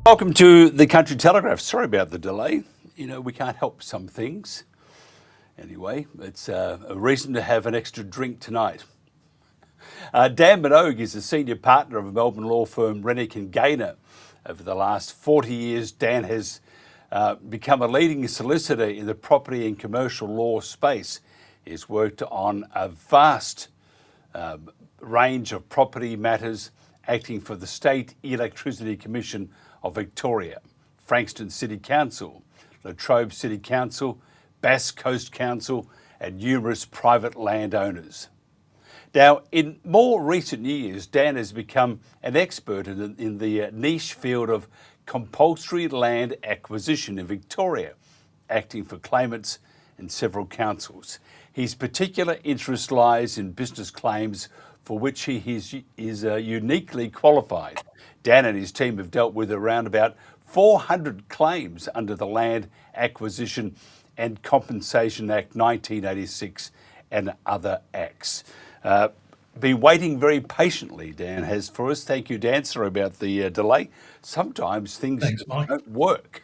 Welcome to the Country Telegraph. Sorry about the delay. You know, we can't help some things. Anyway, it's a reason to have an extra drink tonight. Dan Minogue is a senior partner of a Melbourne law firm, Rennick Gaynor. Over the last 40 years, Dan has become a leading solicitor in the property and commercial law space. He's worked on a vast range of property matters, acting for the State Electricity Commission of Victoria, Frankston City Council, the Trobe City Council, Bass Coast Council, and numerous private landowners. Now, in more recent years, Dan has become an expert in the niche field of compulsory land acquisition in Victoria, acting for claimants in several councils. His particular interest lies in business claims for which he is uniquely qualified. Dan and his team have dealt with around about 400 claims under the Land Acquisition and Compensation Act 1986 and other acts. Been waiting very patiently, Dan has for us. Thank you, Dan. Sorry about the delay. Sometimes things don't work.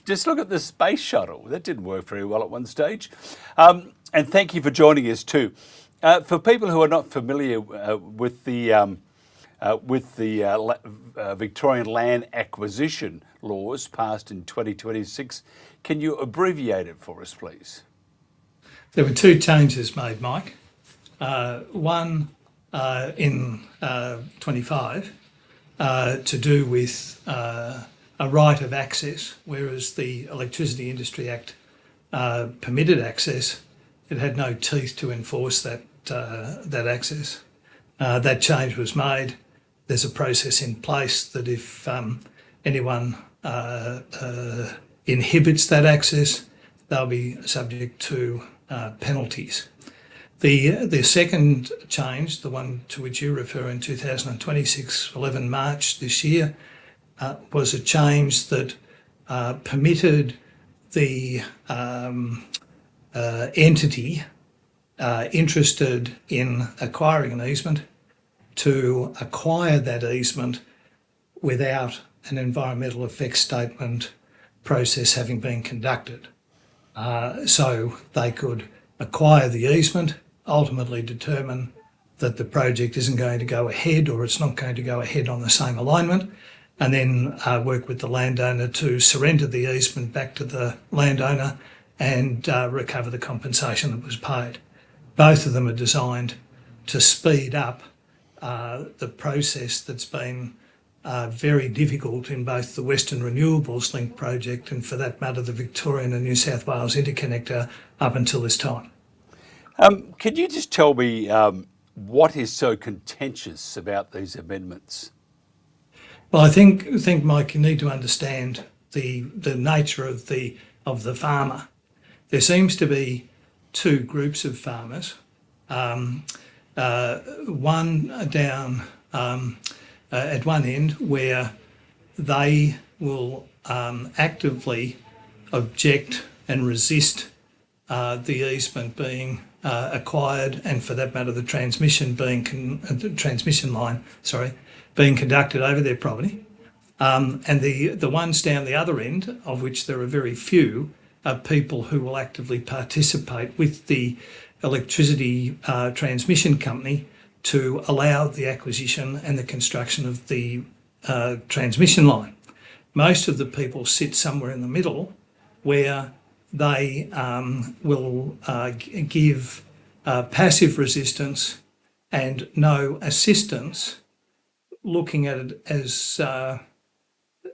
Just look at the space shuttle. That didn't work very well at one stage. And thank you for joining us too. For people who are not familiar with the Victorian land acquisition laws passed in 2026, can you abbreviate it for us, please? There were two changes made, Mike. One in 25 to do with a right of access, whereas the Electricity Industry Act permitted access. It had no teeth to enforce that access. That change was made. There's a process in place that if anyone inhibits that access, they'll be subject to penalties. The second change, the one to which you refer in 2026, 11 March this year, was a change that permitted the entity interested in acquiring an easement to acquire that easement without an environmental effects statement process having been conducted. So they could acquire the easement, ultimately determine that the project isn't going to go ahead or it's not going to go ahead on the same alignment, and then work with the landowner to surrender the easement back to the landowner and recover the compensation that was paid. Both of them are designed to speed up the process that's been very difficult in both the Western Renewables Link project and, for that matter, the Victorian and New South Wales interconnector up until this time. Can you just tell me what is so contentious about these amendments? Well, I think, Mike, you need to understand the nature of the farmer. There seems to be two groups of farmers. One down at one end where they will actively object and resist the easement being acquired, and for that matter the transmission line being conducted over their property. And the ones down the other end, of which there are very few, are people who will actively participate with the electricity transmission company to allow the acquisition and the construction of the transmission line. Most of the people sit somewhere in the middle where they will give passive resistance and no assistance, looking at it as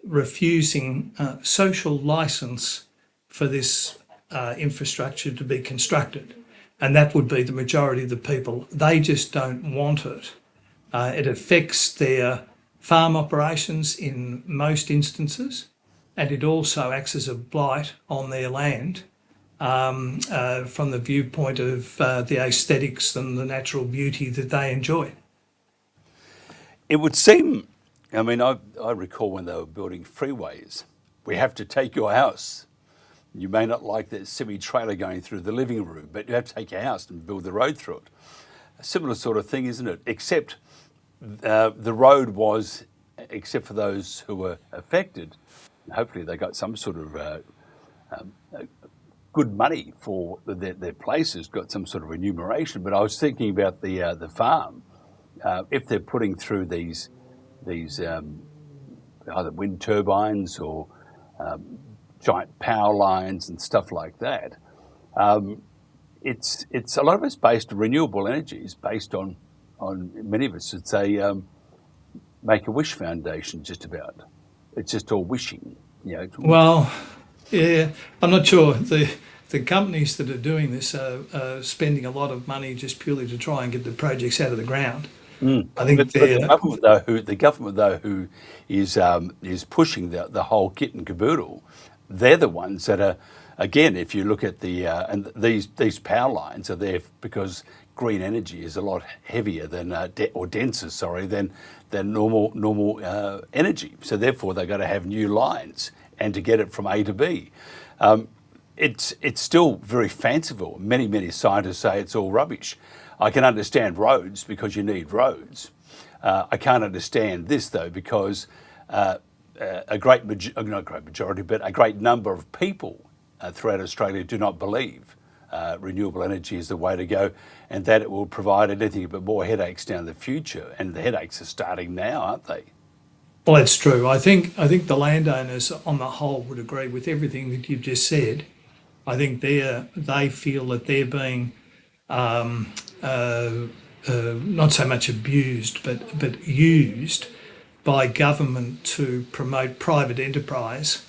refusing social licence for this infrastructure to be constructed. And that would be the majority of the people. They just don't want it. It affects their farm operations in most instances, and it also acts as a blight on their land from the viewpoint of the aesthetics and the natural beauty that they enjoy. It would seem, I mean, I recall when they were building freeways, we have to take your house. You may not like that semi-trailer going through the living room, but you have to take your house and build the road through it. A similar sort of thing, isn't it? Except the road was except for those who were affected. Hopefully they got some sort of good money for their places, got some sort of remuneration. But I was thinking about the farm. If they're putting through these either wind turbines or giant power lines and stuff like that, it's a lot of it's based on renewable energies, based on many of us. It's a Make-A-Wish Foundation, just about. It's just all wishing, you know. Well, yeah, I'm not sure. The companies that are doing this are spending a lot of money just purely to try and get the projects out of the ground. I think But the government though who is pushing the whole kit and caboodle, they're the ones that are, again, if you look at and these power lines are there because green energy is a lot heavier than or denser, sorry, than normal energy. So therefore they've got to have new lines and to get it from A to B. It's still very fanciful. Many scientists say it's all rubbish. I can understand roads because you need roads. I can't understand this though because not a great majority, but a great number of people throughout Australia do not believe renewable energy is the way to go, and that it will provide anything but more headaches down the future. And the headaches are starting now, aren't they? Well, that's true. I think the landowners on the whole would agree with everything that you've just said. I think they feel that they're being not so much abused, but used by government to promote private enterprise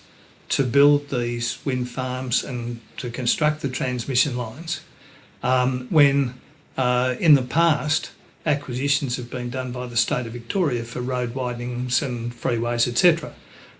to build these wind farms and to construct the transmission lines. When in the past, acquisitions have been done by the state of Victoria for road widenings and freeways, etc.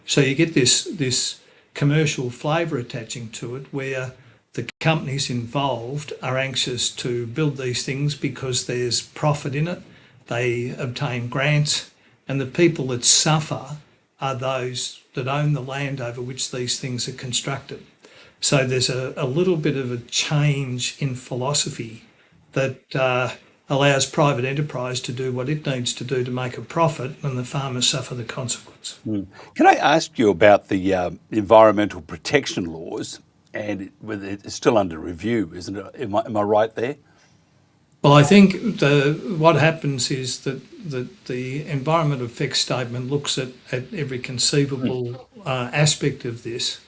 So you get this commercial flavour attaching to it where the companies involved are anxious to build these things because there's profit in it. They obtain grants, and the people that suffer are those that own the land over which these things are constructed. So there's a little bit of a change in philosophy that allows private enterprise to do what it needs to do to make a profit, and the farmers suffer the consequence. Can I ask you about the environmental protection laws? And it's still under review, isn't it? Am I right there? Well, I think what happens is that the environment effects statement looks at every conceivable aspect of this,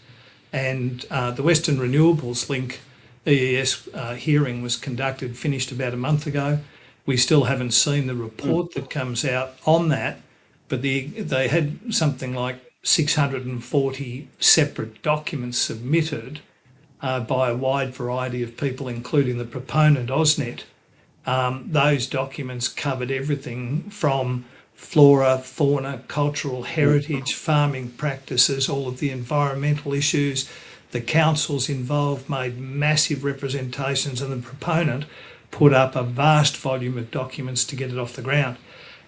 and the Western Renewables Link EES hearing was conducted, finished about a month ago. We still haven't seen the report that comes out on that, but they had something like 640 separate documents submitted by a wide variety of people, including the proponent, AusNet. Those documents covered everything from flora, fauna, cultural heritage, farming practices, all of the environmental issues. The councils involved made massive representations, and the proponent put up a vast volume of documents to get it off the ground.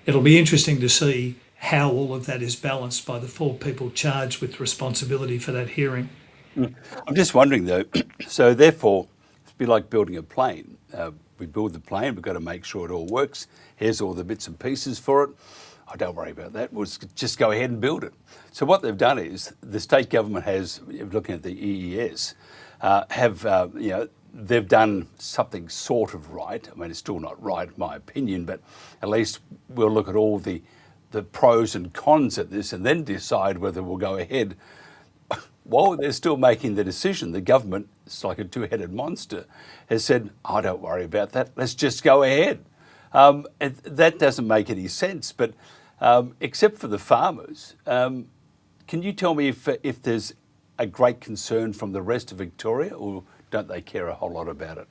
It'll be interesting to see how all of that is balanced by the 4 people charged with responsibility for that hearing. I'm just wondering though, so therefore, it's a bit like building a plane. We build the plane, we've got to make sure it all works. Here's all the bits and pieces for it. Oh, don't worry about that. We'll just go ahead and build it. So what they've done is the state government has, looking at the EES, they've done something sort of right. I mean, it's still not right in my opinion, but at least we'll look at all the pros and cons of this and then decide whether we'll go ahead. While they're still making the decision, the government, it's like a two-headed monster, has said, oh, don't worry about that, let's just go ahead. That doesn't make any sense, but except for the farmers, can you tell me if there's a great concern from the rest of Victoria, or don't they care a whole lot about it?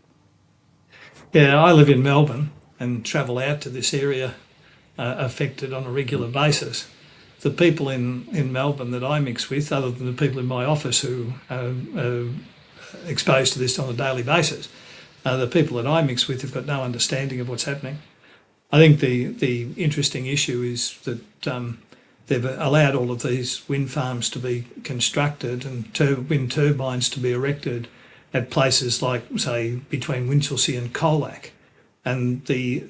Yeah, I live in Melbourne and travel out to this area affected on a regular basis. The people in Melbourne that I mix with, other than the people in my office who are exposed to this on a daily basis, the people that I mix with have got no understanding of what's happening. I think the interesting issue is that they've allowed all of these wind farms to be constructed and wind turbines to be erected at places like, say, between Winchelsea and Colac. And the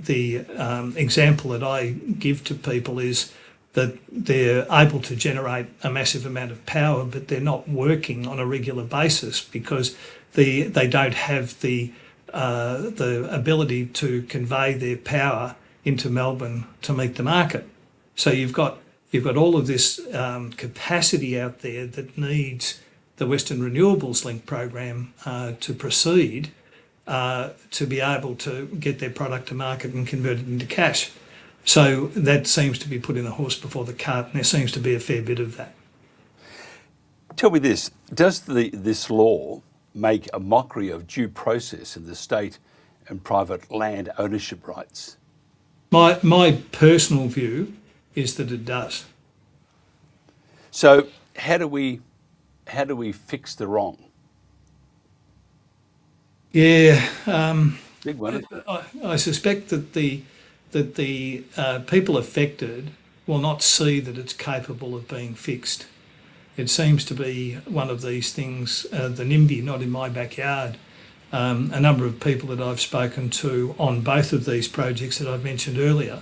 example that I give to people is that they're able to generate a massive amount of power, but they're not working on a regular basis because they don't have the ability to convey their power into Melbourne to meet the market. So you've got all of this capacity out there that needs the Western Renewables Link program to proceed to be able to get their product to market and convert it into cash. So that seems to be putting the horse before the cart, and there seems to be a fair bit of that. Tell me this, does this law make a mockery of due process in the state and private land ownership rights? My personal view is that it does. So how do we fix the wrong? Yeah, Big one. I suspect that the people affected will not see that it's capable of being fixed. It seems to be one of these things, the NIMBY, not in my backyard. A number of people that I've spoken to on both of these projects that I've mentioned earlier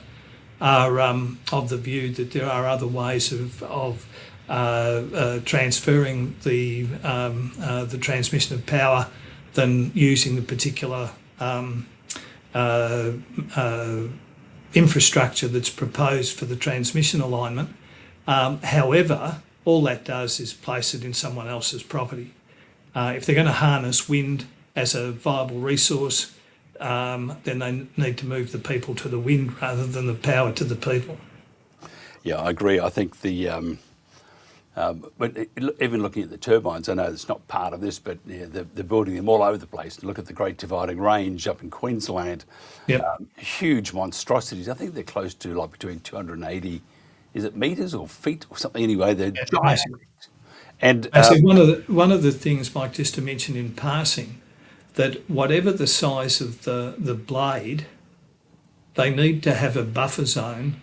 are of the view that there are other ways of transferring the transmission of power than using the particular infrastructure that's proposed for the transmission alignment. However, all that does is place it in someone else's property. If they're going to harness wind as a viable resource, then they need to move the people to the wind rather than the power to the people. Yeah, I agree. I think but even looking at the turbines, I know it's not part of this, but yeah, they're building them all over the place. Look at the Great Dividing Range up in Queensland. Yep. Huge monstrosities. I think they're close to like between 280, is it metres or feet or something? Anyway, they're giant. And so one of the things, Mike, just to mention in passing, that whatever the size of the blade, they need to have a buffer zone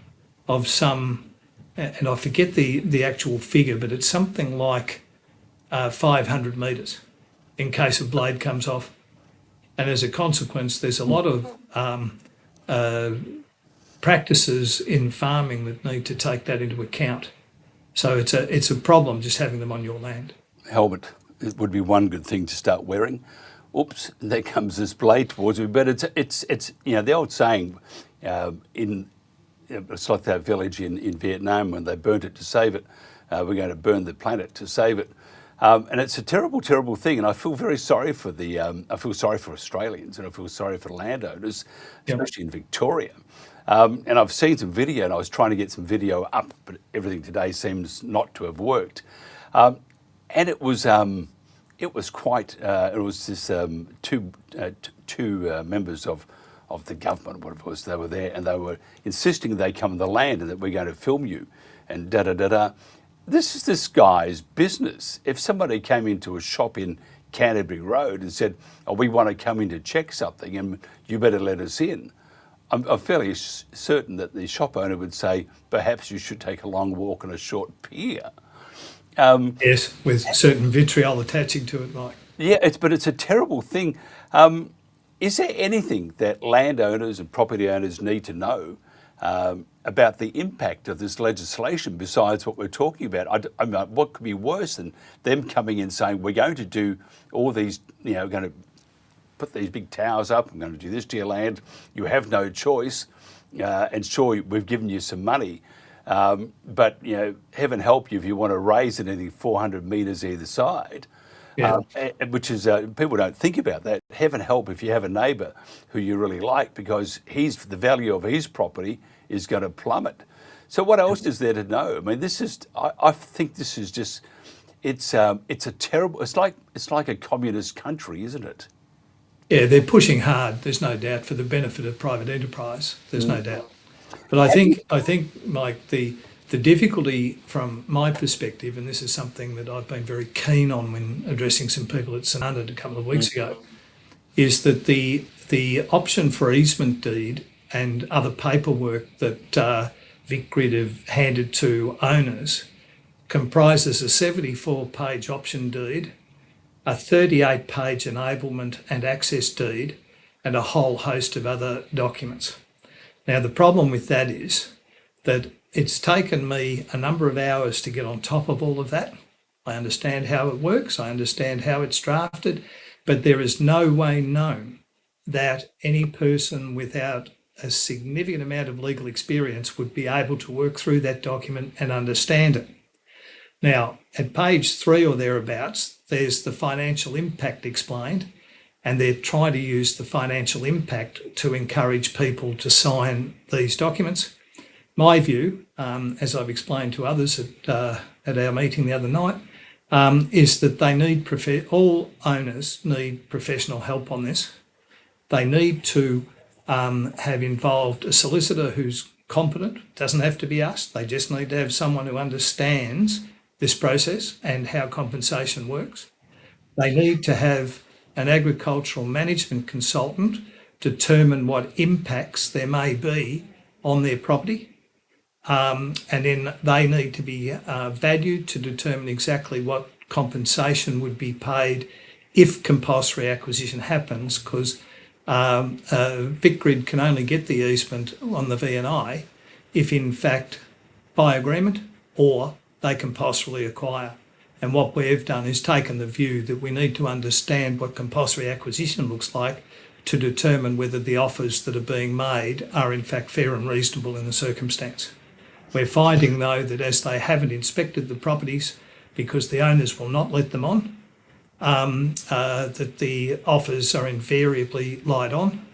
of some, and I forget the actual figure, but it's something like 500 metres in case a blade comes off. And as a consequence, there's a lot of practices in farming that need to take that into account. So it's a problem just having them on your land. Helmet, it would be one good thing to start wearing. Oops, there comes this blade towards me. But it's the old saying it's like that village in Vietnam when they burnt it to save it. We're going to burn the planet to save it. And it's a terrible, terrible thing. And I feel very sorry for I feel sorry for Australians, and I feel sorry for landowners, especially in Victoria. And I've seen some video, and I was trying to get some video up, but everything today seems not to have worked. And it was quite. It was this two members of the government, whatever it was, they were there, and they were insisting they come on the land and that we're going to film you, and da da da da. This is this guy's business. If somebody came into a shop in Canterbury Road and said, "Oh, we want to come in to check something, and you better let us in," I'm fairly certain that the shop owner would say, perhaps you should take a long walk on a short pier. Yes, with certain vitriol attaching to it, Mike. Yeah, but it's a terrible thing. Is there anything that landowners and property owners need to know about the impact of this legislation besides what we're talking about? I mean, what could be worse than them coming in saying, we're going to do all these, going to put these big towers up, I'm going to do this to your land, you have no choice, and sure, we've given you some money, but heaven help you if you want to raise it anything 400 metres either side. Yeah. Which is, people don't think about that. Heaven help if you have a neighbour who you really like, because the value of his property is going to plummet. So what else is there to know? I mean, I think this is just, it's a terrible, it's like a communist country, isn't it? Yeah, they're pushing hard, there's no doubt, for the benefit of private enterprise. There's no doubt. But I think, Mike, the difficulty from my perspective, and this is something that I've been very keen on when addressing some people at St Arnaud a couple of weeks ago, is that the option for easement deed and other paperwork that VICGRID have handed to owners comprises a 74-page option deed, a 38-page enablement and access deed, and a whole host of other documents. Now, the problem with that is that it's taken me a number of hours to get on top of all of that. I understand how it works. I understand how it's drafted, but there is no way known that any person without a significant amount of legal experience would be able to work through that document and understand it. Now, at page 3 or thereabouts, there's the financial impact explained, and they're trying to use the financial impact to encourage people to sign these documents. My view, as I've explained to others at our meeting the other night, is that they need all owners need professional help on this. They need to have involved a solicitor who's competent. It doesn't have to be us. They just need to have someone who understands this process and how compensation works. They need to have an agricultural management consultant determine what impacts there may be on their property. And then they need to be valued to determine exactly what compensation would be paid if compulsory acquisition happens, because VICGRID can only get the easement on the V&I if in fact by agreement or they compulsorily acquire. And what we've done is taken the view that we need to understand what compulsory acquisition looks like to determine whether the offers that are being made are in fact fair and reasonable in the circumstance. We're finding though that as they haven't inspected the properties because the owners will not let them on, that the offers are invariably lied on.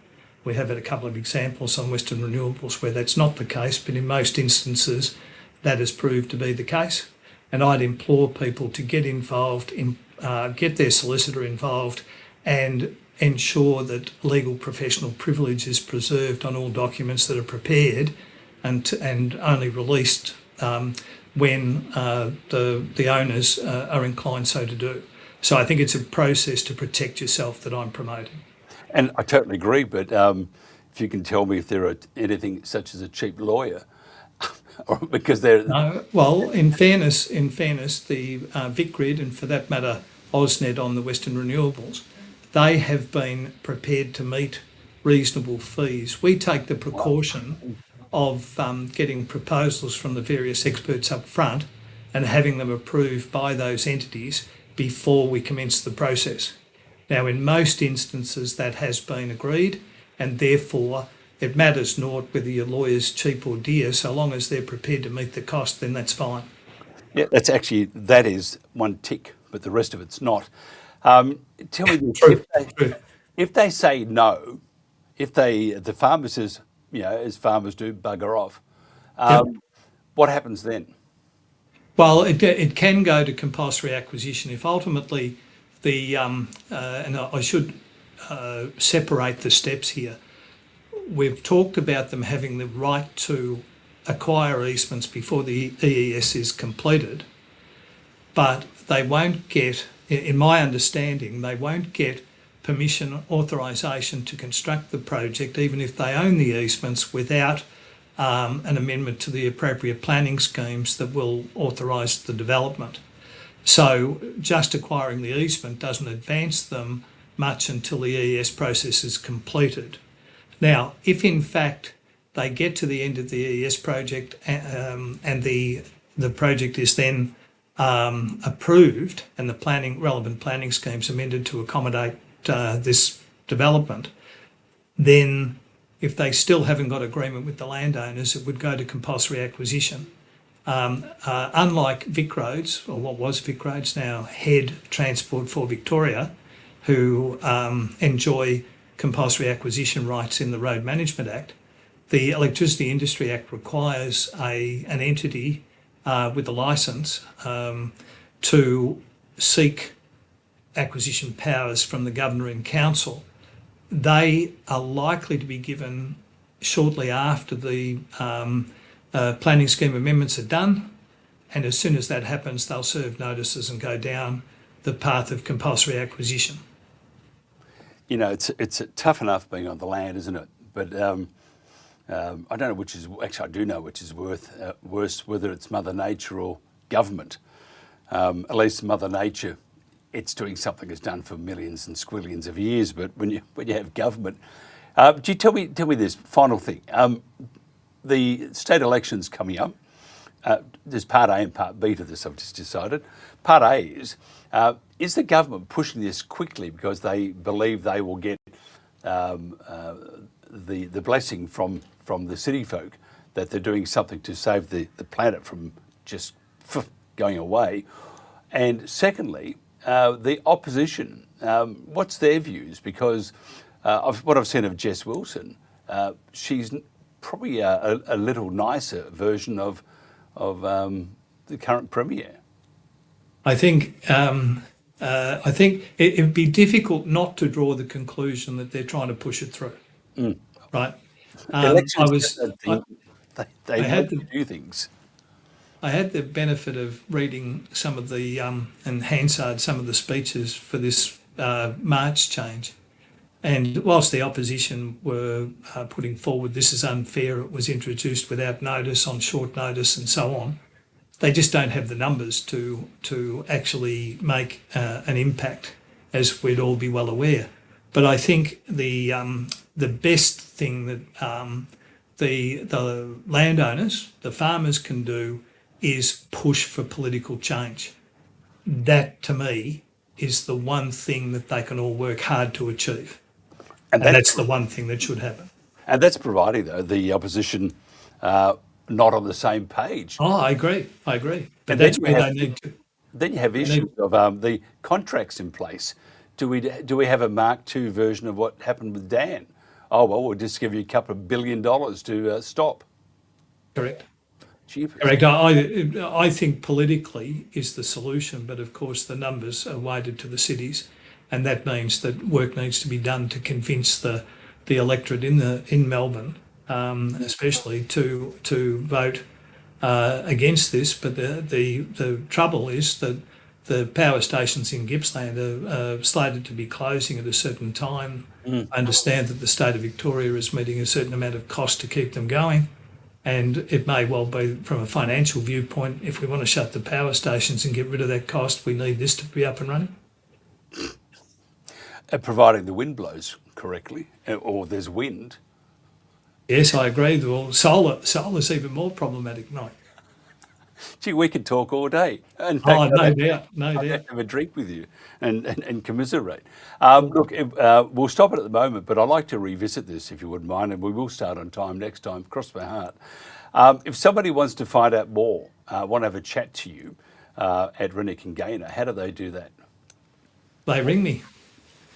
We have had a couple of examples on Western Renewables where that's not the case, but in most instances that has proved to be the case. And I'd implore people to get involved, get their solicitor involved and ensure that legal professional privilege is preserved on all documents that are prepared and only released when the owners are inclined so to do. So I think it's a process to protect yourself that I'm promoting. And I totally agree, but if you can tell me if there are anything such as a cheap lawyer, or because they're... No, well, in fairness, the VICGRID and for that matter AusNet on the Western Renewables, they have been prepared to meet reasonable fees. We take the precaution of getting proposals from the various experts up front and having them approved by those entities before we commence the process. Now, in most instances that has been agreed, and therefore it matters not whether your lawyer's cheap or dear, so long as they're prepared to meet the cost, then that's fine. Yeah, that is one tick, but the rest of it's not. Tell me this, if they say no, if the farmer says, as farmers do, bugger off, what happens then? Well, it can go to compulsory acquisition if ultimately and I should separate the steps here. We've talked about them having the right to acquire easements before the EES is completed, but they won't get, in my understanding, they won't get permission, authorisation to construct the project, even if they own the easements, without an amendment to the appropriate planning schemes that will authorise the development. So just acquiring the easement doesn't advance them much until the EES process is completed. Now, if in fact they get to the end of the EES project and the project is then approved and the relevant planning schemes amended to accommodate this development, then if they still haven't got agreement with the landowners, it would go to compulsory acquisition. Unlike VicRoads, or what was VicRoads, now Head Transport for Victoria, who enjoy compulsory acquisition rights in the Road Management Act, the Electricity Industry Act requires an entity with a licence to seek acquisition powers from the Governor and Council. They are likely to be given shortly after the planning scheme amendments are done, and as soon as that happens they'll serve notices and go down the path of compulsory acquisition. It's tough enough being on the land, isn't it? But I don't know which is, actually I do know which is worse, whether it's Mother Nature or government. At least Mother Nature, it's doing something it's done for millions and squillions of years, but when you have government, do you tell me this final thing? The state election's coming up. there's part A and part B to this, I've just decided. Part A is the government pushing this quickly because they believe they will get the blessing from the city folk that they're doing something to save the planet from just going away? And secondly, the opposition, what's their views? Because of what I've seen of Jess Wilson, she's probably a little nicer version of the current premier. I think it would be difficult not to draw the conclusion that they're trying to push it through, right? They had to do things. I had the benefit of reading some of the and Hansard some of the speeches for this March change, and whilst the opposition were putting forward this is unfair, it was introduced without notice, on short notice, and so on, they just don't have the numbers to actually make an impact, as we'd all be well aware. But I think the best thing that the landowners, the farmers, can do is push for political change. That, to me, is the one thing that they can all work hard to achieve. And that's the one thing that should happen. And that's providing, though, the opposition not on the same page. Oh, I agree. But that's where they need to. Then you have issues of the contracts in place. Do we have a Mark II version of what happened with Dan? Oh, well, we'll just give you a couple of $1 billion to stop. Correct. Jeepers. Correct. I think politically is the solution, but of course the numbers are weighted to the cities, and that means that work needs to be done to convince the electorate in Melbourne, especially to vote against this. But the trouble is that the power stations in Gippsland are slated to be closing at a certain time. I understand that the state of Victoria is meeting a certain amount of cost to keep them going. And it may well be, from a financial viewpoint, if we want to shut the power stations and get rid of that cost, we need this to be up and running. Providing the wind blows correctly, or there's wind. Yes, I agree. Well, solar's even more problematic, Mike. Gee, we could talk all day. In fact, no doubt. I'd have a drink with you and commiserate. Look, we'll stop it at the moment, but I'd like to revisit this, if you wouldn't mind, and we will start on time next time, cross my heart. If somebody wants to find out more, want to have a chat to you at Rennick and Gaynor, how do they do that? They ring me.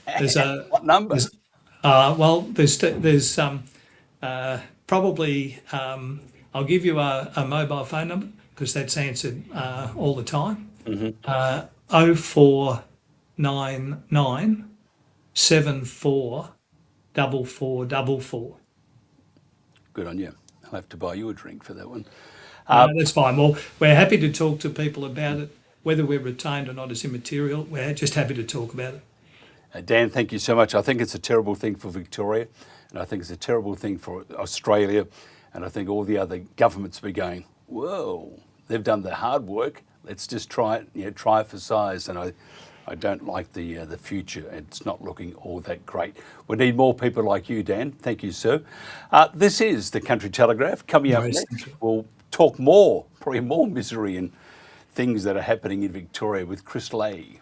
What number? There's probably, I'll give you a mobile phone number, because that's answered all the time. 0499 74 4444. Good on you. I'll have to buy you a drink for that one. That's fine. Well, we're happy to talk to people about it. Whether we're retained or not is immaterial. We're just happy to talk about it. Dan, thank you so much. I think it's a terrible thing for Victoria, and I think it's a terrible thing for Australia, and I think all the other governments will be going, whoa, they've done the hard work. Let's just try it, try it for size. And I don't like the future. It's not looking all that great. We need more people like you, Dan. Thank you, sir. This is the Country Telegraph. Coming up next, we'll talk more, probably more misery and things that are happening in Victoria with Chris Lay.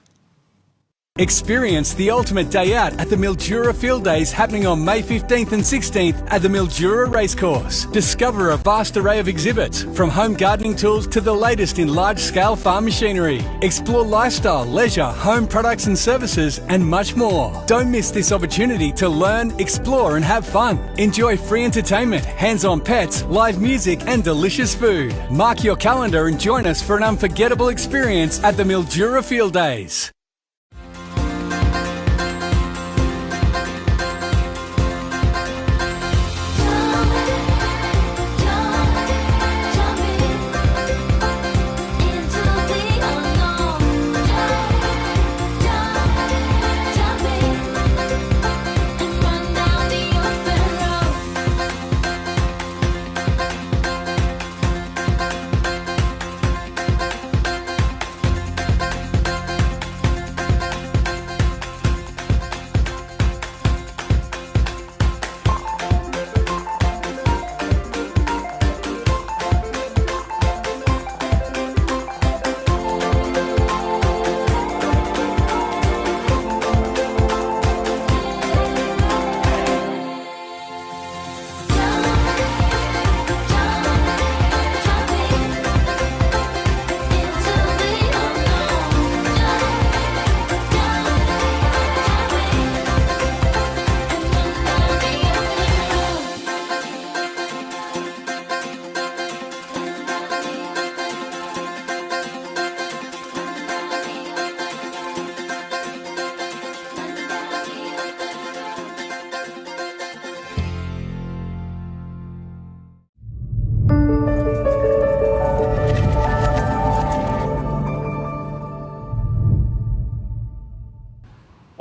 Experience the ultimate day out at the Mildura Field Days happening on May 15th and 16th at the Mildura Racecourse. Discover a vast array of exhibits, from home gardening tools to the latest in large-scale farm machinery. Explore lifestyle, leisure, home products and services, and much more. Don't miss this opportunity to learn, explore and have fun. Enjoy free entertainment, hands-on pets, live music and delicious food. Mark your calendar and join us for an unforgettable experience at the Mildura Field Days.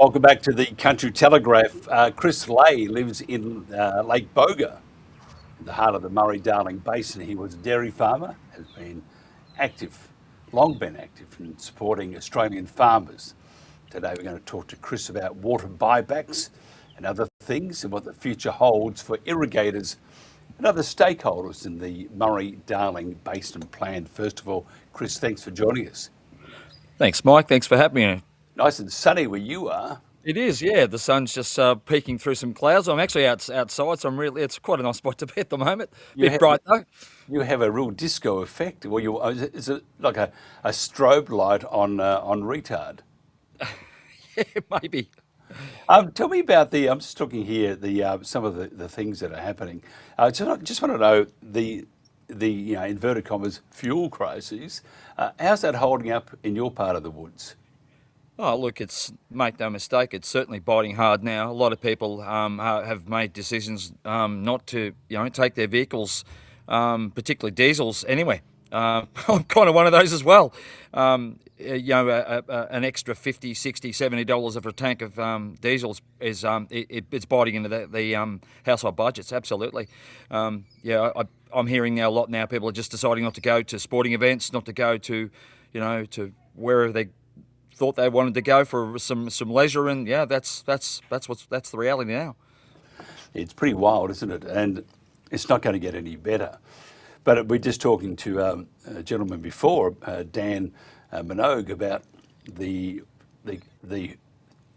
Welcome back to the Country Telegraph. Chris Lay lives in Lake Boga, in the heart of the Murray-Darling Basin. He was a dairy farmer, has been active, long been active in supporting Australian farmers. Today we're going to talk to Chris about water buybacks and other things and what the future holds for irrigators and other stakeholders in the Murray-Darling Basin plan. First of all, Chris, thanks for joining us. Thanks, Mike. Thanks for having me. Nice and sunny where you are. It is, yeah. The sun's just peeking through some clouds. I'm actually outside, so it's quite a nice spot to be at the moment. Bit bright though. You have a real disco effect. Well, is it like a strobe light on retard? Yeah, maybe. Tell me about I'm just looking here, some of the things that are happening. So I just want to know the inverted commas fuel crises. How's that holding up in your part of the woods? Oh, look, make no mistake, it's certainly biting hard now. A lot of people have made decisions not to, take their vehicles, particularly diesels, anyway. I'm kind of one of those as well. An extra $50, $60, $70 of a tank of diesel is it's biting into the household budgets, absolutely. I'm hearing now a lot now. People are just deciding not to go to sporting events, not to go to, to wherever they thought they wanted to go for some leisure, and that's the reality now. It's pretty wild, isn't it? And it's not going to get any better. But we're just talking to a gentleman before, Dan Minogue, about the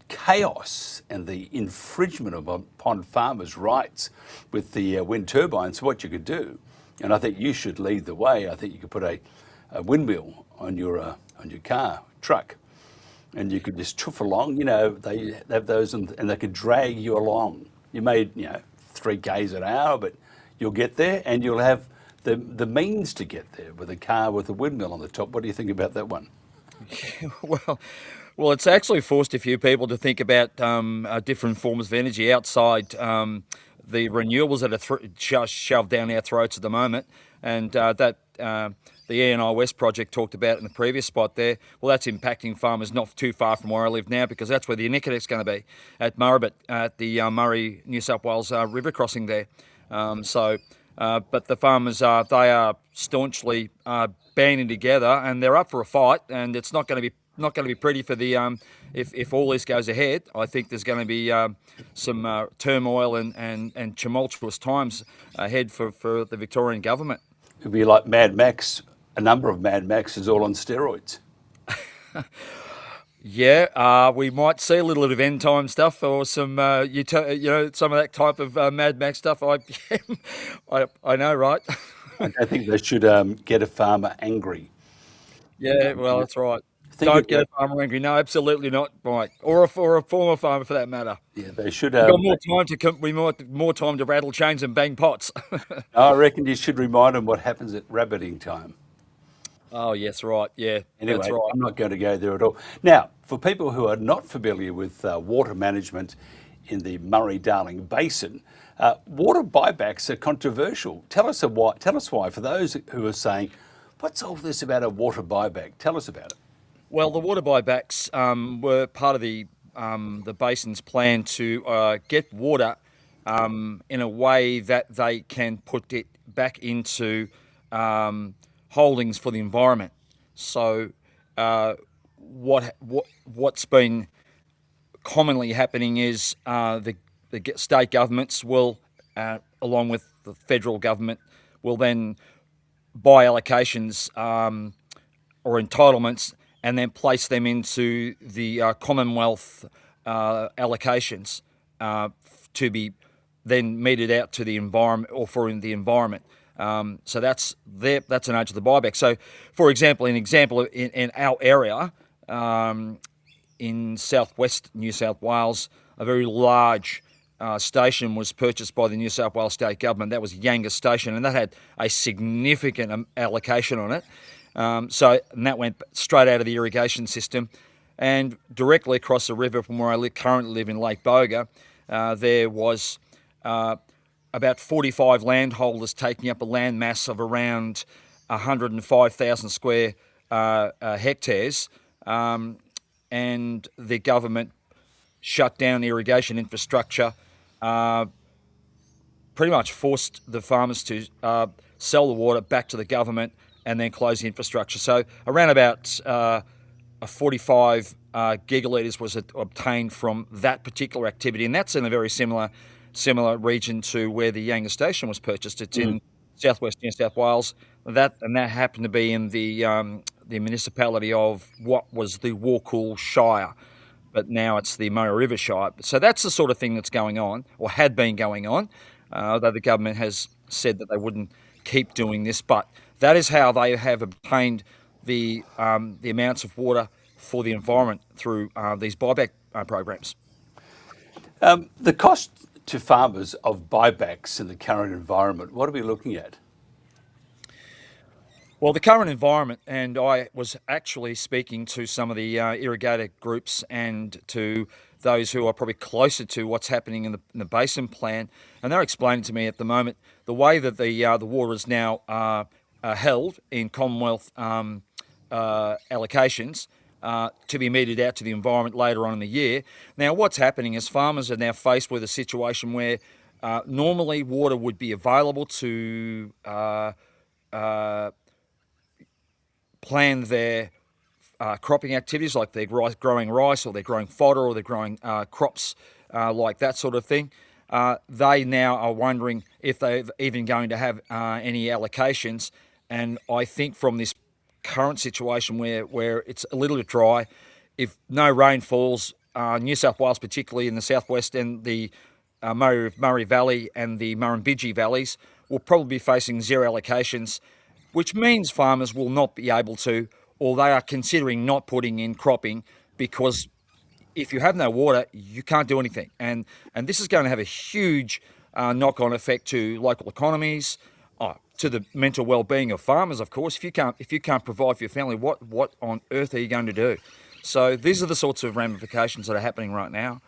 chaos and the infringement upon farmers' rights with the wind turbines. What you could do, and I think you should lead the way. I think you could put a windmill on your truck. And you could just chuff along, they have those and they could drag you along. You made, 3 k's an hour, but you'll get there and you'll have the means to get there with a car with a windmill on the top. What do you think about that one? Well, it's actually forced a few people to think about different forms of energy outside the renewables that are just shoved down our throats at the moment. And the E&I West project talked about in the previous spot there, well, that's impacting farmers not too far from where I live now, because that's where the Nicotec's going to be, at Murray, at the Murray, New South Wales river crossing there. But the farmers, they are staunchly banding together, and they're up for a fight, and it's not going to be pretty for the if all this goes ahead. I think there's going to be some turmoil and tumultuous times ahead for the Victorian government. It'd be like Mad Max. A number of Mad Maxes all on steroids. Yeah, we might see a little bit of end time stuff, or some, some of that type of Mad Max stuff. I know, right? I think they should get a farmer angry. Yeah, well, that's right. Don't get a farmer angry. No, absolutely not, Mike. Or a former farmer, for that matter. Yeah, they should. We've got more time to rattle chains and bang pots. I reckon you should remind them what happens at rabbiting time. Oh, yes, right. Yeah, anyway, that's right. I'm not going to go there at all. Now, for people who are not familiar with water management in the Murray-Darling Basin, water buybacks are controversial. Tell us why. For those who are saying, what's all this about a water buyback? Tell us about it. Well, the water buybacks were part of the basin's plan to get water in a way that they can put it back into holdings for the environment. So what's been commonly happening is the state governments will, along with the federal government, will then buy allocations or entitlements and then place them into the Commonwealth allocations to be then meted out to the environment or for the environment. So that's the nature of the buyback. So, for example, in our area, in southwest New South Wales, a very large station was purchased by the New South Wales state government. That was Yanga Station, and that had a significant allocation on it. And that went straight out of the irrigation system, and directly across the river from where I currently live in Lake Boga, there was about 45 landholders taking up a land mass of around 105,000 square hectares, and the government shut down irrigation infrastructure, pretty much forced the farmers to sell the water back to the government and then close the infrastructure. So around about 45 gigalitres was obtained from that particular activity, and that's in a very similar region to where the Yanga station was purchased. It's in southwest New South Wales. That happened to be in the municipality of what was the Warcool Shire, but now it's the Murray River Shire. So that's the sort of thing that's going on, or had been going on, although the government has said that they wouldn't keep doing this. But that is how they have obtained the amounts of water for the environment through these buyback programs. The cost to farmers of buybacks in the current environment, what are we looking at? Well, the current environment, and I was actually speaking to some of the irrigator groups and to those who are probably closer to what's happening in the basin plan, and they're explaining to me at the moment the way that the water is now held in Commonwealth allocations to be meted out to the environment later on in the year. Now, what's happening is farmers are now faced with a situation where normally water would be available to plan their cropping activities, like they're growing rice, or they're growing fodder, or they're growing crops like that sort of thing. They now are wondering if they're even going to have any allocations. And I think from this current situation where it's a little bit dry, if no rain falls, New South Wales, particularly in the southwest and the Murray Valley and the Murrumbidgee valleys, will probably be facing zero allocations, which means farmers will not be able to, or they are considering not putting in cropping, because if you have no water, you can't do anything. And this is going to have a huge knock-on effect to local economies, to the mental well-being of farmers, of course. If you can't provide for your family, what on earth are you going to do? So these are the sorts of ramifications that are happening right now.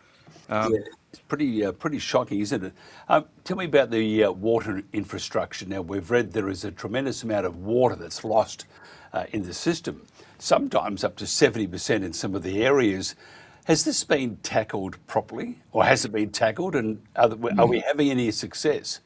It's pretty shocking, isn't it? Tell me about the water infrastructure. Now, we've read there is a tremendous amount of water that's lost in the system, sometimes up to 70% in some of the areas. Has this been tackled properly, or has it been tackled, and are we having any success?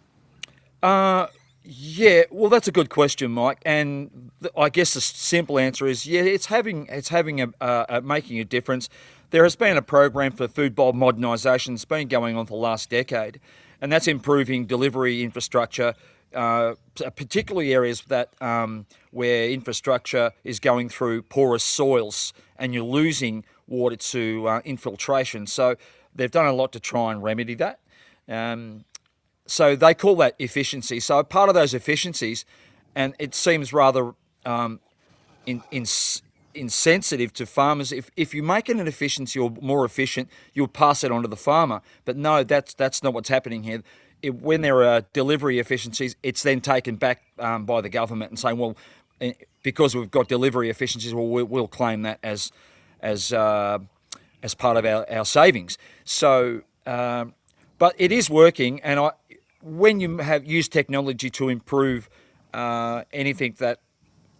Yeah, well, that's a good question, Mike. And I guess the simple answer is, yeah, it's making a difference. There has been a program for food bowl modernisation that's been going on for the last decade, and that's improving delivery infrastructure, particularly areas that where infrastructure is going through porous soils and you're losing water to infiltration. So they've done a lot to try and remedy that. So they call that efficiency. So part of those efficiencies, and it seems rather insensitive to farmers, if you make it an efficiency or more efficient, you'll pass it on to the farmer. But no, that's not what's happening here. When there are delivery efficiencies, it's then taken back by the government and saying, well, because we've got delivery efficiencies, well, we'll claim that as part of our savings. So, but it is working, and when you have used technology to improve anything that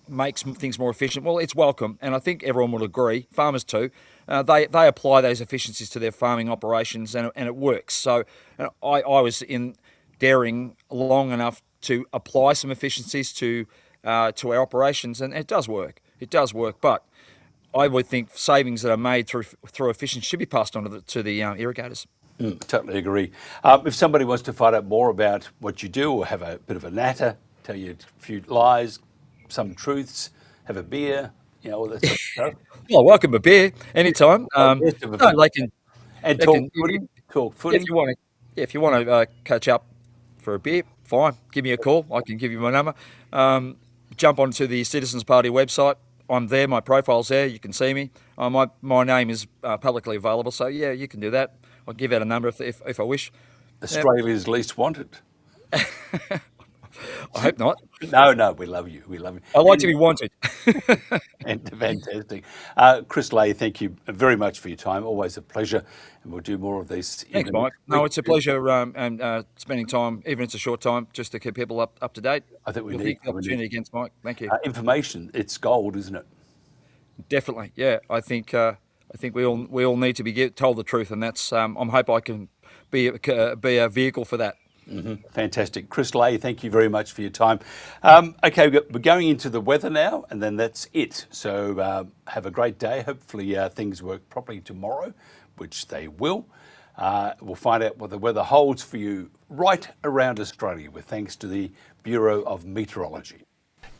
makes things more efficient, well, it's welcome, and I think everyone will agree, farmers too. They apply those efficiencies to their farming operations, and it works. So I was in dairying long enough to apply some efficiencies to our operations, and it does work. It does work, but I would think savings that are made through efficiency should be passed on to the irrigators. Totally agree. If somebody wants to find out more about what you do, or have a bit of a natter, tell you a few lies, some truths, have a beer, all that sort of stuff. Well, welcome a beer anytime. Talk footy. If you want to catch up for a beer, fine. Give me a call. I can give you my number. Jump onto the Citizens Party website. I'm there. My profile's there. You can see me. My name is publicly available. So yeah, you can do that. I'll give out a number if I wish. Australia's least wanted. I hope not. No, we love you. We love you. I like to be wanted. And fantastic. Chris Lay, thank you very much for your time. Always a pleasure. And we'll do more of these. Thanks, Mike. No, it's a pleasure and spending time, even if it's a short time, just to keep people up to date. I think we need the opportunity against Mike. Thank you. Information, it's gold, isn't it? Definitely, yeah. I think I think we all need to be told the truth, and that's I hope I can be a vehicle for that. Fantastic. Chris Lay, thank you very much for your time. Okay, we're going into the weather now, and then that's it. So have a great day. Hopefully things work properly tomorrow, which they will. We'll find out what the weather holds for you right around Australia with thanks to the Bureau of Meteorology.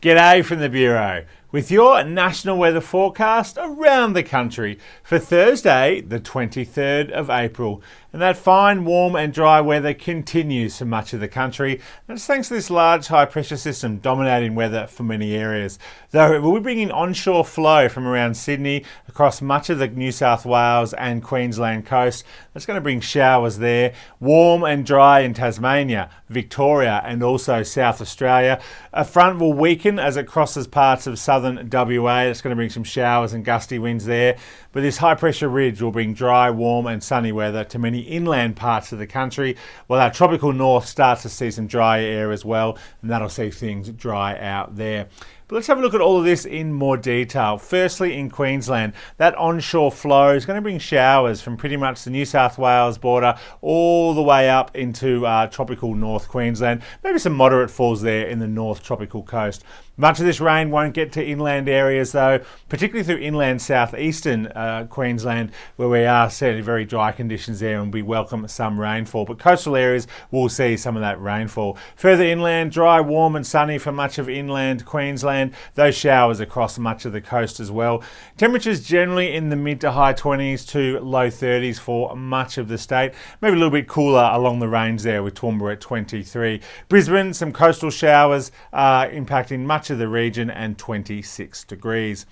G'day from the Bureau, with your national weather forecast around the country for Thursday, the 23rd of April. And that fine, warm and dry weather continues for much of the country. And it's thanks to this large high pressure system dominating weather for many areas. Though it will be bringing onshore flow from around Sydney across much of the New South Wales and Queensland coast. That's going to bring showers there. Warm and dry in Tasmania, Victoria and also South Australia. A front will weaken as it crosses parts of southern WA. That's going to bring some showers and gusty winds there. But this high pressure ridge will bring dry, warm and sunny weather to many inland parts of the country, while our tropical north starts to see some drier air as well, and that'll see things dry out there. But let's have a look at all of this in more detail. Firstly, in Queensland, that onshore flow is going to bring showers from pretty much the New South Wales border all the way up into tropical North Queensland. Maybe some moderate falls there in the North Tropical Coast. Much of this rain won't get to inland areas though, particularly through inland southeastern Queensland, where we are seeing very dry conditions there and we welcome some rainfall. But coastal areas will see some of that rainfall. Further inland, dry, warm and sunny for much of inland Queensland. Those showers across much of the coast as well. Temperatures generally in the mid to high 20s to low 30s for much of the state. Maybe a little bit cooler along the range there with Toowoomba at 23. Brisbane, some coastal showers impacting much of the region and 26 degrees.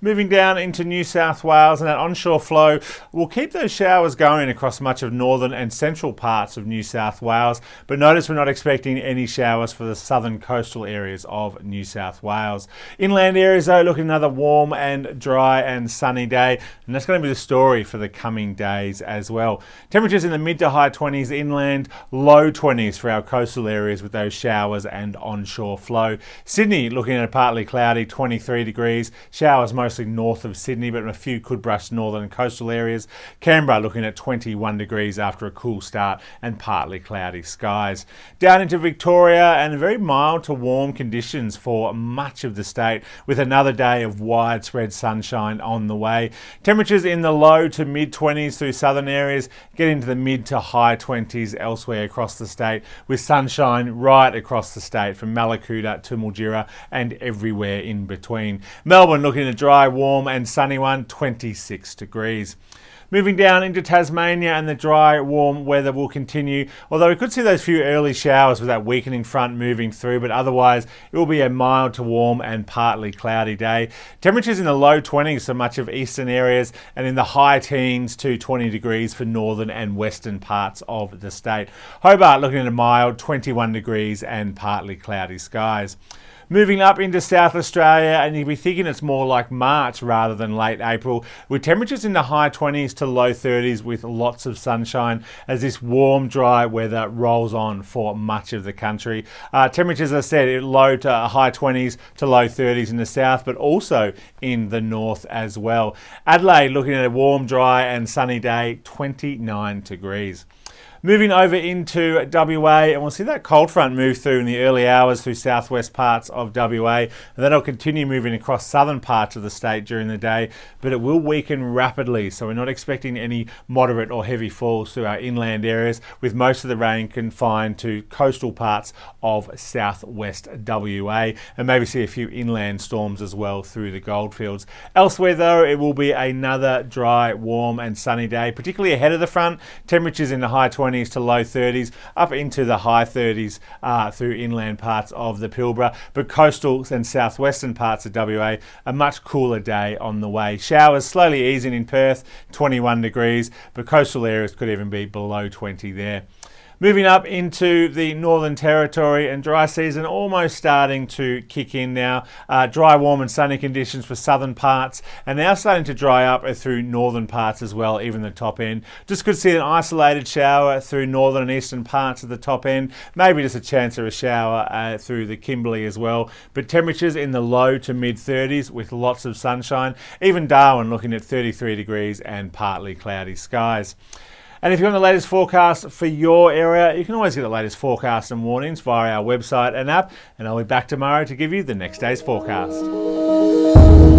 Moving down into New South Wales, and that onshore flow will keep those showers going across much of northern and central parts of New South Wales, but notice we're not expecting any showers for the southern coastal areas of New South Wales. Inland areas though, looking another warm and dry and sunny day, and that's going to be the story for the coming days as well. Temperatures in the mid to high 20s inland, low 20s for our coastal areas with those showers and onshore flow. Sydney looking at a partly cloudy 23 degrees, showers mostly north of Sydney, but a few could brush northern and coastal areas. Canberra looking at 21 degrees after a cool start and partly cloudy skies. Down into Victoria, and very mild to warm conditions for much of the state, with another day of widespread sunshine on the way. Temperatures in the low to mid 20s through southern areas, get into the mid to high 20s elsewhere across the state, with sunshine right across the state from Mallacoota to Mildura and everywhere in between. Melbourne looking at a dry, warm and sunny one, 26 degrees. Moving down into Tasmania, and the dry, warm weather will continue, although we could see those few early showers with that weakening front moving through, but otherwise it will be a mild to warm and partly cloudy day. Temperatures in the low 20s for much of eastern areas, and in the high teens to 20 degrees for northern and western parts of the state. Hobart looking at a mild 21 degrees and partly cloudy skies. Moving up into South Australia, and you'll be thinking it's more like March rather than late April, with temperatures in the high 20s to low 30s with lots of sunshine as this warm, dry weather rolls on for much of the country. Temperatures, as I said, low to high 20s to low 30s in the south, but also in the north as well. Adelaide looking at a warm, dry and sunny day, 29 degrees. Moving over into WA, and we'll see that cold front move through in the early hours through southwest parts of WA, and then it'll continue moving across southern parts of the state during the day, but it will weaken rapidly, so we're not expecting any moderate or heavy falls through our inland areas, with most of the rain confined to coastal parts of southwest WA, and maybe see a few inland storms as well through the goldfields. Elsewhere though, it will be another dry, warm and sunny day, particularly ahead of the front. Temperatures in the high 20s to low 30s, up into the high 30s through inland parts of the Pilbara, but coastal and southwestern parts of WA, a much cooler day on the way. Showers slowly easing in Perth, 21 degrees, but coastal areas could even be below 20 there. Moving up into the Northern Territory, and dry season almost starting to kick in now. Dry, warm and sunny conditions for southern parts, and now starting to dry up through northern parts as well, even the top end. Just could see an isolated shower through northern and eastern parts of the top end. Maybe just a chance of a shower through the Kimberley as well. But temperatures in the low to mid 30s with lots of sunshine. Even Darwin looking at 33 degrees and partly cloudy skies. And if you want the latest forecast for your area, you can always get the latest forecast and warnings via our website and app. And I'll be back tomorrow to give you the next day's forecast.